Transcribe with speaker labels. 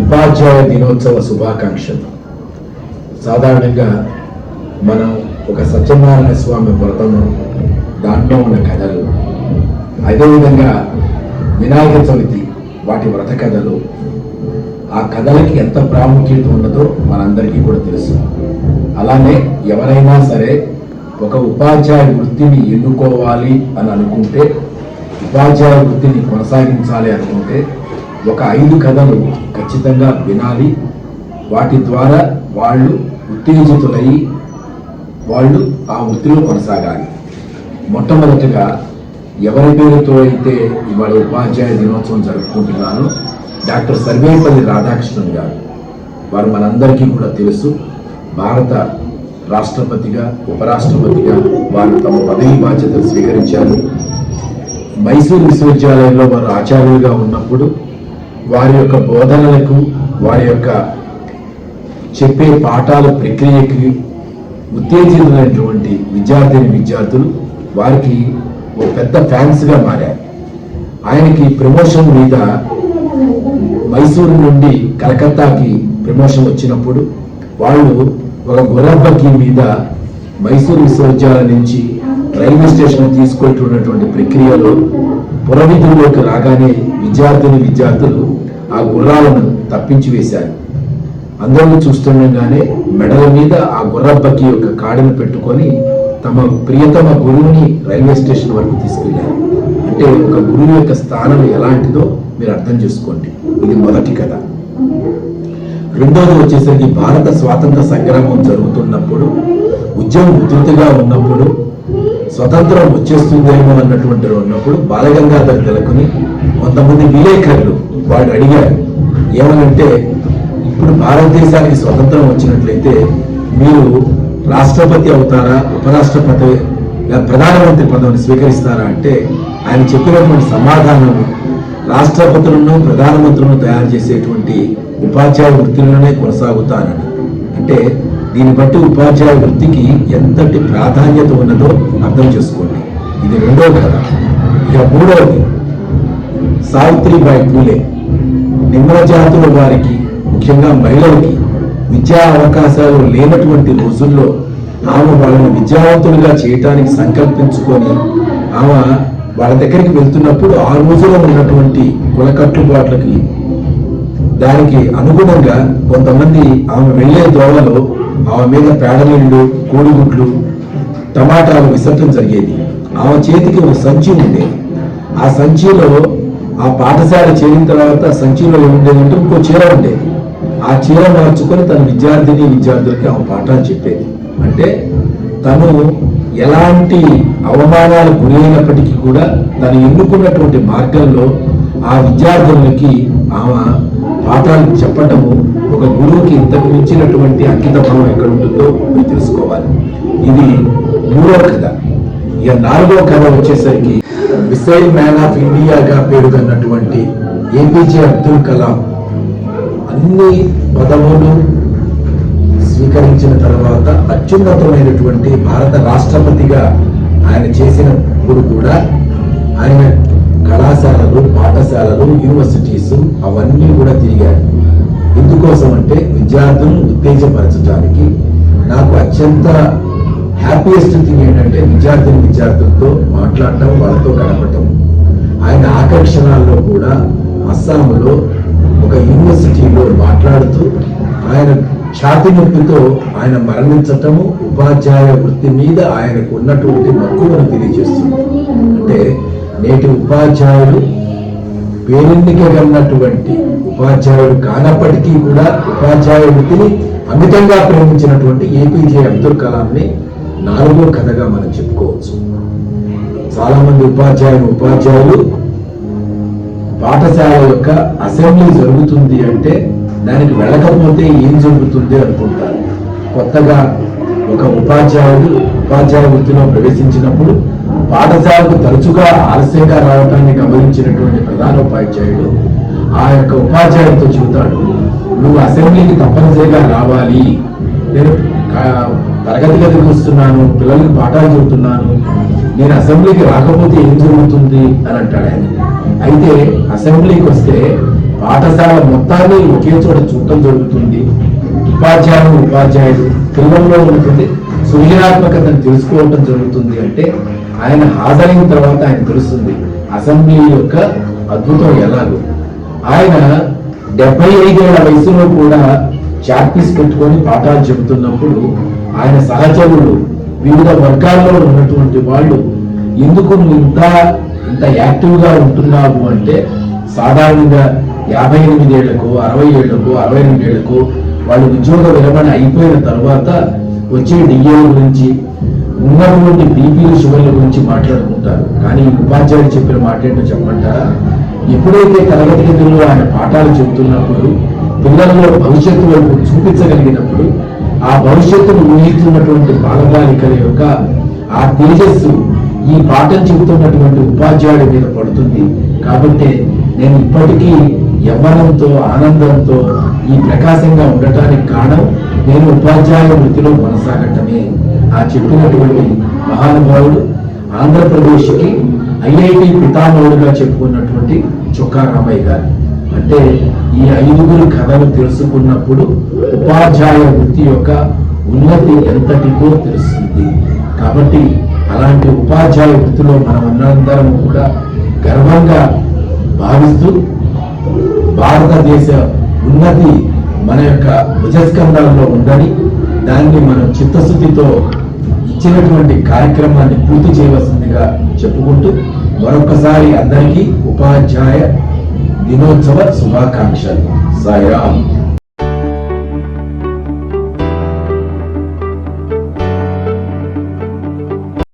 Speaker 1: ఉపాధ్యాయ దినోత్సవ శుభాకాంక్షలు. సాధారణంగా మనం ఒక సత్యనారాయణ స్వామి వ్రతము, దాంట్లో ఉన్న కథలు, అదేవిధంగా వినాయక చవితి వాటి వ్రత కథలు, ఆ కథలకి ఎంత ప్రాముఖ్యత ఉన్నదో మనందరికీ కూడా తెలుసు. అలానే ఎవరైనా సరే ఒక ఉపాధ్యాయ వృత్తిని ఎన్నుకోవాలి అని అనుకుంటే, ఉపాధ్యాయ వృత్తిని కొనసాగించాలి అనుకుంటే ఒక 5 కథలు ఖచ్చితంగా వినాలి. వాటి ద్వారా వాళ్ళు ఉత్తేజితులై వాళ్ళు ఆ వృత్తిలో కొనసాగాలి. మొట్టమొదటిగా ఎవరి పేరుతో అయితే ఇవాళ ఉపాధ్యాయ దినోత్సవం జరుపుకుంటున్నానో డాక్టర్ సర్వేపల్లి రాధాకృష్ణన్ గారు. వారు మనందరికీ కూడా తెలుసు. భారత రాష్ట్రపతిగా, ఉపరాష్ట్రపతిగా వారు తమ పదవి బాధ్యతలు స్వీకరించారు. మైసూరు విశ్వవిద్యాలయంలో వారు ఆచార్యులుగా ఉన్నప్పుడు వారి యొక్క బోధనలకు, వారి యొక్క చెప్పే పాఠాల ప్రక్రియకి ఉత్తేజితులైనటువంటి విద్యార్థులు వారికి ఒక పెద్ద ఫ్యాన్స్గా మారారు. ఆయనకి ప్రమోషన్ మీద మైసూరు నుండి కలకత్తాకి ప్రమోషన్ వచ్చినప్పుడు వాళ్ళు ఒక గుర్రబగ్గి మీద మైసూరు విశ్వవిద్యాలయం నుంచి రైల్వే స్టేషన్ తీసుకెళ్తున్నటువంటి ప్రక్రియలో పురవిధుల్లోకి రాగానే విద్యార్థులు ఆ గుర్రాలను తప్పించి వేశారు. అందరూ చూస్తుండగానే మెడల మీద ఆ గుర్రబగ్గి యొక్క కాడిని పెట్టుకొని తమ ప్రియతమ గురువుని రైల్వే స్టేషన్ వరకు తీసుకెళ్లారు. అంటే ఒక గురువు యొక్క స్థానం ఎలాంటిదో మీరు అర్థం చేసుకోండి. ఇది మొదటి కథ. రెండోది వచ్చేసరికి భారత స్వాతంత్ర సంగ్రామం జరుగుతున్నప్పుడు, ఉద్యమం ఉధృతిగా ఉన్నప్పుడు, స్వతంత్రం వచ్చేస్తుందేమో అన్నటువంటి ఉన్నప్పుడు బాలగంగాధర్ తిలక్ని కొంతమంది విలేకరులు వాళ్ళు అడిగారు. ఏమనంటే, ఇప్పుడు భారతదేశానికి స్వతంత్రం వచ్చినట్లయితే మీరు రాష్ట్రపతి అవుతారా, ఉపరాష్ట్రపతి, ప్రధానమంత్రి పదవిని స్వీకరిస్తారా అంటే ఆయన చెప్పినటువంటి సమాధానం, రాష్ట్రపతులను ప్రధానమంత్రులను తయారు చేసేటువంటి ఉపాధ్యాయ వృత్తిలోనే కొనసాగుతానని. అంటే దీన్ని బట్టి ఉపాధ్యాయ వృత్తికి ఎంతటి ప్రాధాన్యత ఉన్నదో అర్థం చేసుకోండి. ఇది రెండవ కథ. ఇక మూడవది, సావిత్రిబాయి పూలే నిమ్న జాతుల వారికి, ముఖ్యంగా మహిళలకి విద్యా అవకాశాలు లేనటువంటి రోజుల్లో ఆమె వాళ్ళని విద్యావంతులుగా చేయటానికి సంకల్పించుకొని ఆమె వాళ్ళ దగ్గరికి వెళ్తున్నప్పుడు ఆ రోజులో ఉన్నటువంటి కుల కట్టుబాట్లకి దానికి అనుగుణంగా కొంతమంది ఆమె వెళ్లే దోవలో ఆమె మీద పేడనీళ్లు, కోడిగుడ్లు, టమాటాలు విసర్జన జరిగేది. ఆమె చేతికి ఒక సంచి ఉండేది. ఆ సంచిలో ఆ పాఠశాల చేరిన తర్వాత సంచిలో ఏముండేదంటే ఇంకో చీర ఉండేది. ఆ చీర మార్చుకొని తన విద్యార్థులకి ఆమె పాఠాలు చెప్పేది. అంటే తను ఎలాంటి అవమానాలు గురి అయినప్పటికీ కూడా తను ఎన్నుకున్నటువంటి మార్గంలో ఆ విద్యార్థులకి ఆమె పాఠాలు చెప్పటము, ఒక గురువుకి ఇంతకు మించినటువంటి అంకిత భావం ఎక్కడ ఉంటుందో మీరు తెలుసుకోవాలి. ఇది మూడవ కథ. ఇక నాలుగవ కథ వచ్చేసరికి మిసైల్ మ్యాన్ ఆఫ్ ఇండియాగా పేరుగన్నటువంటి ఏపీజే అబ్దుల్ కలాం అన్ని పదవులు స్వీకరించిన తర్వాత అత్యున్నతమైనటువంటి భారత రాష్ట్రపతిగా ఆయన చేసినప్పుడు కూడా ఆయన కళాశాలలు, పాఠశాలలు, యూనివర్సిటీస్ అవన్నీ కూడా తిరిగారు. ఎందుకోసం అంటే విద్యార్థులను ఉత్తేజపరచడానికి. నాకు అత్యంత హ్యాపీయెస్ట్ థింగ్ ఏంటంటే విద్యార్థులతో మాట్లాడటం, వాళ్ళతో గడపటం. ఆయన ఆకర్షణాల్లో కూడా అస్సాంలో ఒక యూనివర్సిటీలో మాట్లాడుతూ ఆయన ఛాతి నొప్పితో ఆయన మరణించటము ఉపాధ్యాయ వృత్తి మీద ఆయనకు ఉన్నటువంటి మక్కువను తెలియజేస్తుంది. అంటే నేటి ఉపాధ్యాయులు పేరెన్నికగన్నటువంటి ఉపాధ్యాయులు కానప్పటికీ కూడా ఉపాధ్యాయ వృత్తిని అమితంగా ప్రేమించినటువంటి ఏపీజే అబ్దుల్ కలాంని నాలుగో కథగా మనం చెప్పుకోవచ్చు. చాలా మంది ఉపాధ్యాయులు పాఠశాల యొక్క అసెంబ్లీ జరుగుతుంది అంటే దానికి వెళ్ళకపోతే ఏం జరుగుతుంది అనుకుంటారు. కొత్తగా ఒక ఉపాధ్యాయ వృత్తిలో ప్రవేశించినప్పుడు పాఠశాలకు తరచుగా ఆలస్యంగా రావటాన్ని గమనించినటువంటి ప్రధాన ఉపాధ్యాయుడు ఆ యొక్క ఉపాధ్యాయుడితో చెబుతాడు, నువ్వు అసెంబ్లీకి తప్పనిసరిగా రావాలి, నేను తరగతి గదికి వస్తున్నాను, పిల్లలకి పాఠాలు చెబుతున్నాను, నేను అసెంబ్లీకి రాకపోతే ఏం జరుగుతుంది అని అంటాడు ఆయన. అయితే అసెంబ్లీకి వస్తే పాఠశాల మొత్తాన్ని ఒకే చోట చూడటం జరుగుతుంది. ఉపాధ్యాయుడు క్రమంలో ఉన్నటువంటి సృజనాత్మకతను తెలుసుకోవటం జరుగుతుంది. అంటే ఆయన హాజరైన తర్వాత ఆయన తెలుస్తుంది అసెంబ్లీ యొక్క అద్భుతం ఎలాగో. ఆయన 75 ఏళ్ల వయసులో కూడా చాక్పీస్ పెట్టుకొని పాఠాలు చెబుతున్నప్పుడు ఆయన సహచరులు వివిధ వర్గాల్లో ఉన్నటువంటి వాళ్ళు ఎందుకు నువ్వు ఇంత యాక్టివ్ గా ఉంటున్నావు అంటే, సాధారణంగా 58 ఏళ్లకు 60 ఏళ్లకు 68 ఏళ్లకు వాళ్ళు ఉద్యోగ విరమణ అయిపోయిన తర్వాత వచ్చే డిఏల గురించి ఉన్నటువంటి బీపీలు షుగర్ల గురించి మాట్లాడుకుంటారు. కానీ ఉపాధ్యాయుడు చెప్పిన మాట ఏంటో చెప్పమంటారా? ఎప్పుడైతే తరగతి గదుల్లో ఆయన పాఠాలు చెబుతున్నప్పుడు పిల్లల్లో భవిష్యత్తు వైపు చూపించగలిగినప్పుడు ఆ భవిష్యత్తును ఊహిస్తున్నటువంటి బాలబాలికల యొక్క ఆ తేజస్సు ఈ పాఠం చెబుతున్నటువంటి ఉపాధ్యాయుడి మీద పడుతుంది. కాబట్టి నేను ఇప్పటికీ యవ్వనంతో ఆనందంతో ఈ ప్రకాశంగా ఉండటానికి కారణం నేను ఉపాధ్యాయ వృత్తిలో కొనసాగటమే. ఆ చెప్పినటువంటి మహానుభావుడు ఆంధ్రప్రదేశ్కి ఐఐటి పితామహుడుగా చెప్పుకున్నటువంటి చొక్కా రామయ్య గారు. అంటే ఈ 5గురు కథలు తెలుసుకున్నప్పుడు ఉపాధ్యాయ వృత్తి యొక్క ఉన్నతి ఎంతటికో తెలుస్తుంది. కాబట్టి అలాంటి ఉపాధ్యాయ వృత్తిలో మనమందరం కూడా గర్వంగా భావిస్తూ భారతదేశ ఉన్నతి మన యొక్క భుజస్కంధాలలో ఉందని, దాన్ని మనం చిత్తశుద్ధితో ఇచ్చినటువంటి కార్యక్రమాన్ని పూర్తి చేయవలసిందిగా చెప్పుకుంటూ మరొకసారి అందరికీ ఉపాధ్యాయ దినోత్సవ శుభాకాంక్షలు. సాయిరామ్.